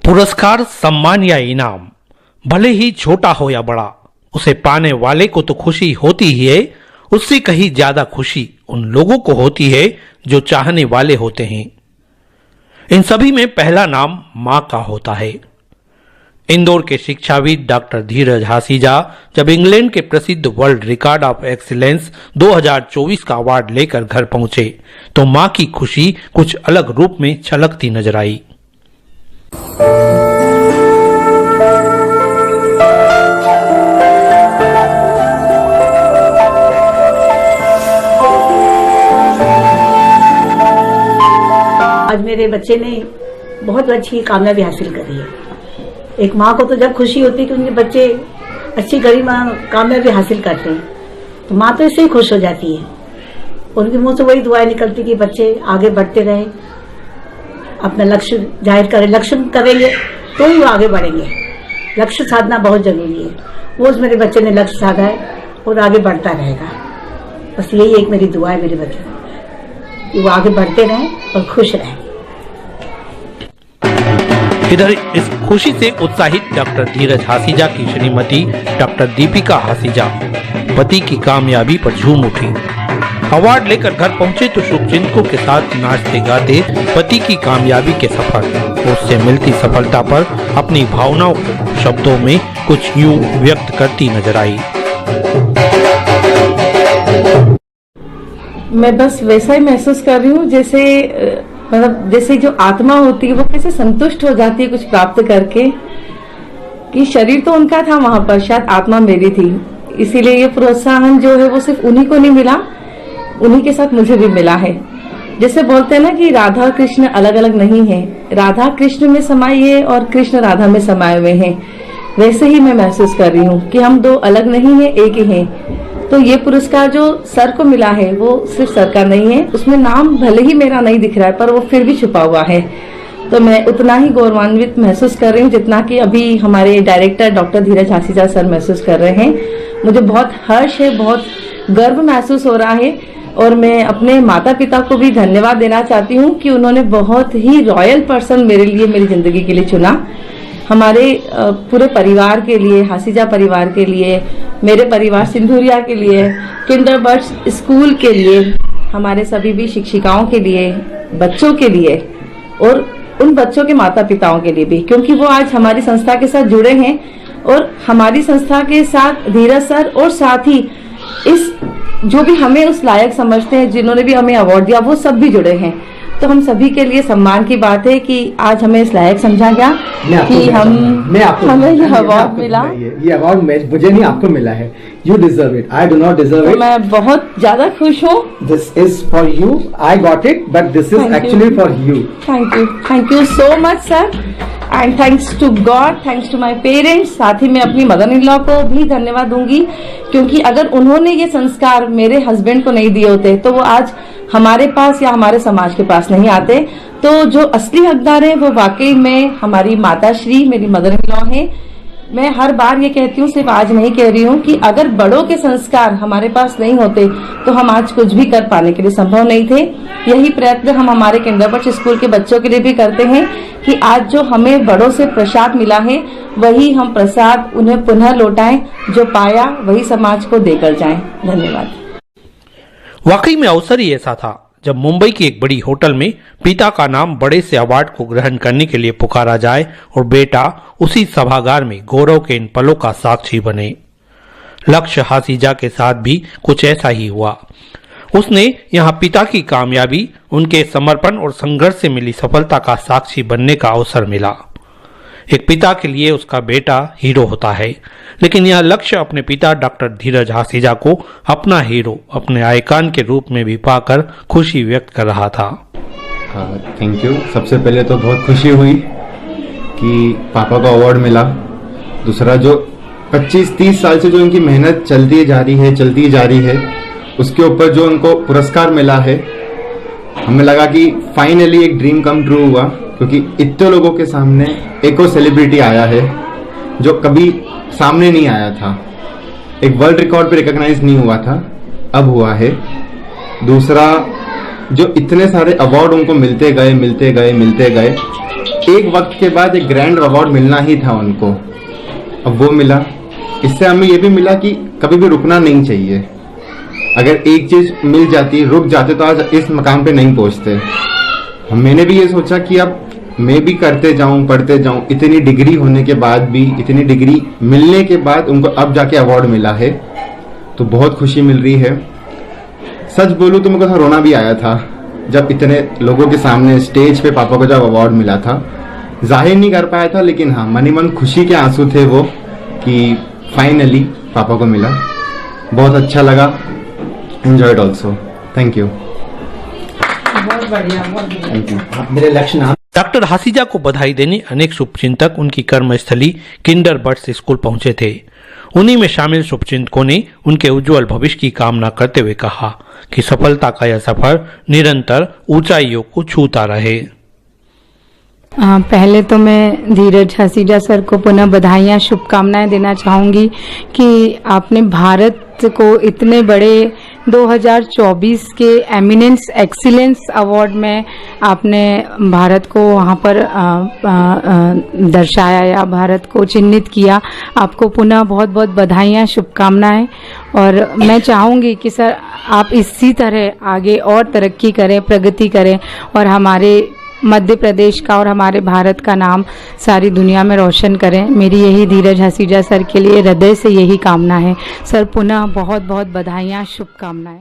पुरस्कार, सम्मान या इनाम भले ही छोटा हो या बड़ा, उसे पाने वाले को तो खुशी होती ही है, उससे कहीं ज्यादा खुशी उन लोगों को होती है जो चाहने वाले होते हैं। इन सभी में पहला नाम मां का होता है। इंदौर के शिक्षाविद डॉक्टर धीरज हासीजा जब इंग्लैंड के प्रसिद्ध वर्ल्ड रिकॉर्ड ऑफ एक्सीलेंस 2024 का अवार्ड लेकर घर पहुंचे तो मां की खुशी कुछ अलग रूप में छलकती नजर आई। आज मेरे बच्चे ने बहुत अच्छी कामयाबी हासिल करी है। एक माँ को तो जब खुशी होती है कि उनके बच्चे अच्छी गरिमा कामयाबी हासिल करते हैं तो माँ तो इससे ही खुश हो जाती है। उनके मुंह से वही दुआएं निकलती कि बच्चे आगे बढ़ते रहे, अपना लक्ष्य जाहिर करें, लक्ष्य करेंगे तो ही वो आगे बढ़ेंगे। लक्ष्य साधना बहुत जरूरी है। वो मेरे बच्चे ने लक्ष्य साधा है और आगे बढ़ता रहेगा। बस यही एक मेरी दुआ है मेरे बच्चे कि वो आगे बढ़ते रहें और खुश रहें। इधर इस खुशी से उत्साहित डॉक्टर धीरज हासीजा की श्रीमती डॉक्टर दीपिका हासीजा पति की कामयाबी पर झूम उठी। अवार्ड लेकर घर पहुंचे तो शुभचिंतकों के साथ नाचते गाते पति की कामयाबी के सफर उससे मिलती सफलता पर अपनी भावनाओं को शब्दों में कुछ यूं व्यक्त करती नजर आई। मैं बस वैसा ही महसूस कर रही हूँ जैसे मतलब जैसे जो आत्मा होती है वो कैसे संतुष्ट हो जाती है कुछ प्राप्त करके, कि शरीर तो उनका था वहां पर, शायद आत्मा मेरी थी। इसीलिए ये प्रोत्साहन जो है वो सिर्फ उन्हीं को नहीं मिला, उन्हीं के साथ मुझे भी मिला है। जैसे बोलते हैं ना कि राधा और कृष्ण अलग अलग नहीं है, राधा कृष्ण में समाई है और कृष्ण राधा में समाये हुए हैं। वैसे ही मैं महसूस कर रही हूँ कि हम दो अलग नहीं है, एक ही हैं। तो ये पुरस्कार जो सर को मिला है वो सिर्फ सर का नहीं है, उसमें नाम भले ही मेरा नहीं दिख रहा है पर वो फिर भी छुपा हुआ है। तो मैं उतना ही गौरवान्वित महसूस कर रही हूँ जितना कि अभी हमारे डायरेक्टर डॉक्टर धीरज हासीजा सर महसूस कर रहे हैं। मुझे बहुत हर्ष है, बहुत गर्व महसूस हो रहा है और मैं अपने माता पिता को भी धन्यवाद देना चाहती हूँ कि उन्होंने बहुत ही रॉयल पर्सन मेरे लिए, मेरी जिंदगी के लिए चुना। हमारे पूरे परिवार के लिए, हासीजा परिवार के लिए, मेरे परिवार सिंधुरिया के लिए, किंडरबर्ट्स स्कूल के लिए, हमारे सभी भी शिक्षिकाओं के लिए, बच्चों के लिए और उन बच्चों के माता पिताओं के लिए भी, क्योंकि वो आज हमारी संस्था के साथ जुड़े हैं और हमारी संस्था के साथ धीरज सर और साथ ही इस जो भी हमें उस लायक समझते हैं, जिन्होंने भी हमें अवार्ड दिया, वो सब भी जुड़े हैं। तो हम सभी के लिए सम्मान की बात है कि आज हमें इस लायक समझा गया कि हमें ये अवार्ड मिला। ये अवार्ड मुझे नहीं, आपको मिला है। You deserve it, I do not deserve it. मैं बहुत ज्यादा खुश हूँ। This is for you, I got it but this is actually for you. Thank you so much sir, and thanks to God, thanks to my parents. साथ ही मैं अपनी mother in law को भी धन्यवाद दूंगी, क्योंकि अगर उन्होंने ये संस्कार मेरे हस्बैंड को नहीं दिए होते तो वो आज हमारे पास या हमारे समाज के पास नहीं आते। तो जो असली हकदार है वो वाकई में हमारी माता श्री, मेरी मदर इन लॉ है। मैं हर बार ये कहती हूँ, सिर्फ आज नहीं कह रही हूँ, कि अगर बड़ों के संस्कार हमारे पास नहीं होते तो हम आज कुछ भी कर पाने के लिए संभव नहीं थे। यही प्रयत्न हम हमारे किंडरबर्ट्स स्कूल के बच्चों के लिए भी करते हैं कि आज जो हमें बड़ों से प्रसाद मिला है वही हम प्रसाद उन्हें पुनः लौटाएं, जो पाया वही समाज को देकर जाएं। धन्यवाद। वाकई में अवसर ही ऐसा था जब मुंबई की एक बड़ी होटल में पिता का नाम बड़े से अवार्ड को ग्रहण करने के लिए पुकारा जाए और बेटा उसी सभागार में गौरव के इन पलों का साक्षी बने। लक्ष्य हासीजा के साथ भी कुछ ऐसा ही हुआ। उसने यहाँ पिता की कामयाबी, उनके समर्पण और संघर्ष से मिली सफलता का साक्षी बनने का अवसर मिला। एक पिता के लिए उसका बेटा हीरो होता है, लेकिन यह लक्ष्य अपने पिता डॉक्टर धीरज हासीजा को अपना हीरो, अपने आइकॉन के रूप में भी पाकर खुशी व्यक्त कर रहा था। Thank you. सबसे पहले तो बहुत खुशी हुई कि पापा को अवार्ड मिला। दूसरा, जो 25-30 साल से जो इनकी मेहनत चलती जा रही है उसके ऊपर जो उनको पुरस्कार मिला है, हमें लगा कि फाइनली एक ड्रीम कम ट्रू हुआ, क्योंकि इतने लोगों के सामने एक और सेलिब्रिटी आया है जो कभी सामने नहीं आया था, एक वर्ल्ड रिकॉर्ड पे रिकॉग्नाइज नहीं हुआ था, अब हुआ है। दूसरा, जो इतने सारे अवार्ड उनको मिलते गए मिलते गए मिलते गए, एक वक्त के बाद एक ग्रैंड अवार्ड मिलना ही था उनको, अब वो मिला। इससे हमें ये भी मिला कि कभी भी रुकना नहीं चाहिए। अगर एक चीज मिल जाती, रुक जाते तो आज इस मकाम पे नहीं पहुंचते। मैंने भी ये सोचा कि अब मैं भी करते जाऊं, पढ़ते जाऊं। इतनी डिग्री होने के बाद भी, इतनी डिग्री मिलने के बाद उनको अब जाके अवार्ड मिला है, तो बहुत खुशी मिल रही है। सच बोलूं तो मुझे रोना भी आया था जब इतने लोगों के सामने स्टेज पे पापा को जब अवार्ड मिला था। जाहिर नहीं कर पाया था, लेकिन हाँ, मन ही मन खुशी के आंसू थे वो कि फाइनली पापा को मिला। बहुत अच्छा लगा, एंजॉयड ऑल्सो। Thank you. बहुत बढ़िया, बहुत बढ़िया। Thank you. आप मेरे लक्ष्य नाम डॉक्टर हसीजा को बधाई देने अनेक शुभचिंतक उनकी कर्मस्थली किंडरबर्ट्स स्कूल पहुंचे थे। उन्हीं में शामिल शुभचिंतकों ने उनके उज्जवल भविष्य की कामना करते हुए कहा कि सफलता का यह सफर निरंतर ऊंचाइयों को छूता रहे। पहले तो मैं धीरज हसीजा सर को पुनः बधाइयाँ, शुभकामनाएं देना चाहूँगी कि आपने भारत को इतने बड़े 2024 के एमिनेंस एक्सीलेंस अवार्ड में आपने भारत को वहाँ पर दर्शाया या भारत को चिन्हित किया। आपको पुनः बहुत बहुत बधाइयाँ, शुभकामनाएं। और मैं चाहूँगी कि सर आप इसी तरह आगे और तरक्की करें, प्रगति करें और हमारे मध्य प्रदेश का और हमारे भारत का नाम सारी दुनिया में रोशन करें। मेरी यही धीरज हसीजा सर के लिए हृदय से यही कामना है। सर पुनः बहुत बहुत बधाइयाँ, शुभकामनाएं।